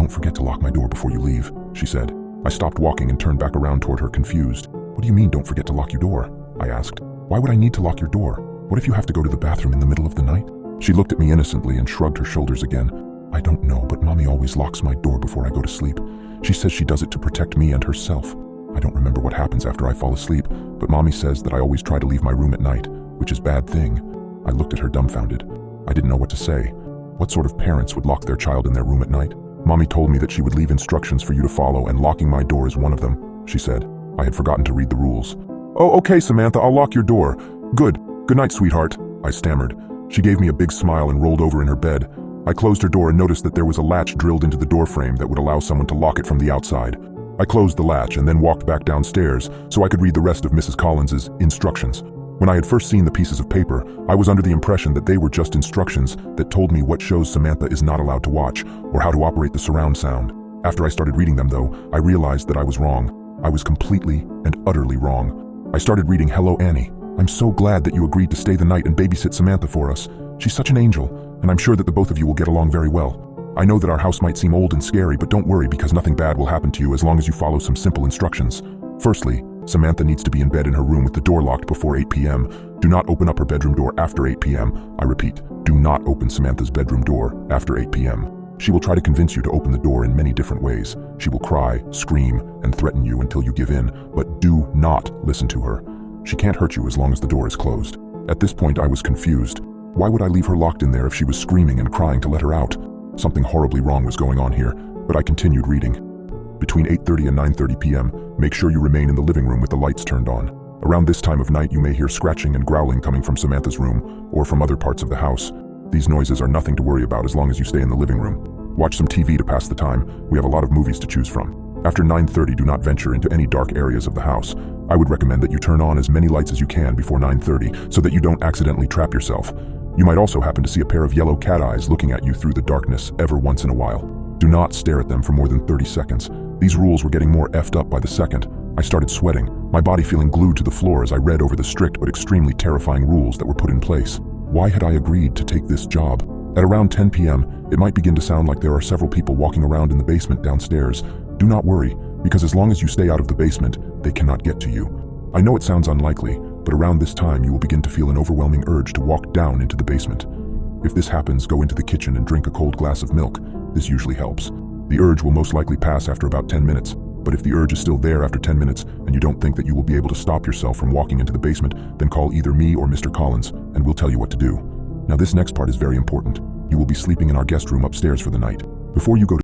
"Don't forget to lock my door before you leave," she said. I stopped walking and turned back around toward her, confused. "What do you mean, don't forget to lock your door?" I asked. "Why would I need to lock your door? What if you have to go to the bathroom in the middle of the night?" She looked at me innocently and shrugged her shoulders again. "I don't know, but Mommy always locks my door before I go to sleep. She says she does it to protect me and herself. I don't remember what happens after I fall asleep, but Mommy says that I always try to leave my room at night, which is a bad thing." I looked at her dumbfounded. I didn't know what to say. What sort of parents would lock their child in their room at night? "Mommy told me that she would leave instructions for you to follow, and locking my door is one of them," she said. I had forgotten to read the rules. "Oh, okay, Samantha, I'll lock your door. Good. Good night, sweetheart," I stammered. She gave me a big smile and rolled over in her bed. I closed her door and noticed that there was a latch drilled into the door frame that would allow someone to lock it from the outside. I closed the latch and then walked back downstairs so I could read the rest of Mrs. Collins's instructions. When I had first seen the pieces of paper, I was under the impression that they were just instructions that told me what shows Samantha is not allowed to watch or how to operate the surround sound. After I started reading them, though, I realized that I was wrong. I was completely and utterly wrong. I started reading "Hello, Annie. I'm so glad that you agreed to stay the night and babysit Samantha for us. She's such an angel, and I'm sure that the both of you will get along very well. I know that our house might seem old and scary, but don't worry because nothing bad will happen to you as long as you follow some simple instructions. Firstly, Samantha needs to be in bed in her room with the door locked before 8 p.m. Do not open up her bedroom door after 8 p.m. I repeat, do not open Samantha's bedroom door after 8 p.m. She will try to convince you to open the door in many different ways. She will cry, scream, and threaten you until you give in, but do not listen to her. She can't hurt you as long as the door is closed." At this point, I was confused. Why would I leave her locked in there if she was screaming and crying to let her out? Something horribly wrong was going on here, but I continued reading. "Between 8:30 and 9:30 p.m., make sure you remain in the living room with the lights turned on. Around this time of night, you may hear scratching and growling coming from Samantha's room or from other parts of the house. These noises are nothing to worry about as long as you stay in the living room. Watch some TV to pass the time. We have a lot of movies to choose from. After 9:30, do not venture into any dark areas of the house. I would recommend that you turn on as many lights as you can before 9:30 so that you don't accidentally trap yourself. You might also happen to see a pair of yellow cat eyes looking at you through the darkness every once in a while. Do not stare at them for more than 30 seconds. These rules were getting more effed up by the second. I started sweating, my body feeling glued to the floor as I read over the strict but extremely terrifying rules that were put in place. Why had I agreed to take this job? At around 10 p.m., it might begin to sound like there are several people walking around in the basement downstairs. Do not worry, because as long as you stay out of the basement, they cannot get to you. I know it sounds unlikely, but around this time you will begin to feel an overwhelming urge to walk down into the basement. If this happens, go into the kitchen and drink a cold glass of milk. This usually helps. The urge will most likely pass after about 10 minutes, but if the urge is still there after 10 minutes and you don't think that you will be able to stop yourself from walking into the basement, then call either me or Mr. Collins, and we'll tell you what to do. Now this next part is very important. You will be sleeping in our guest room upstairs for the night. Before you go to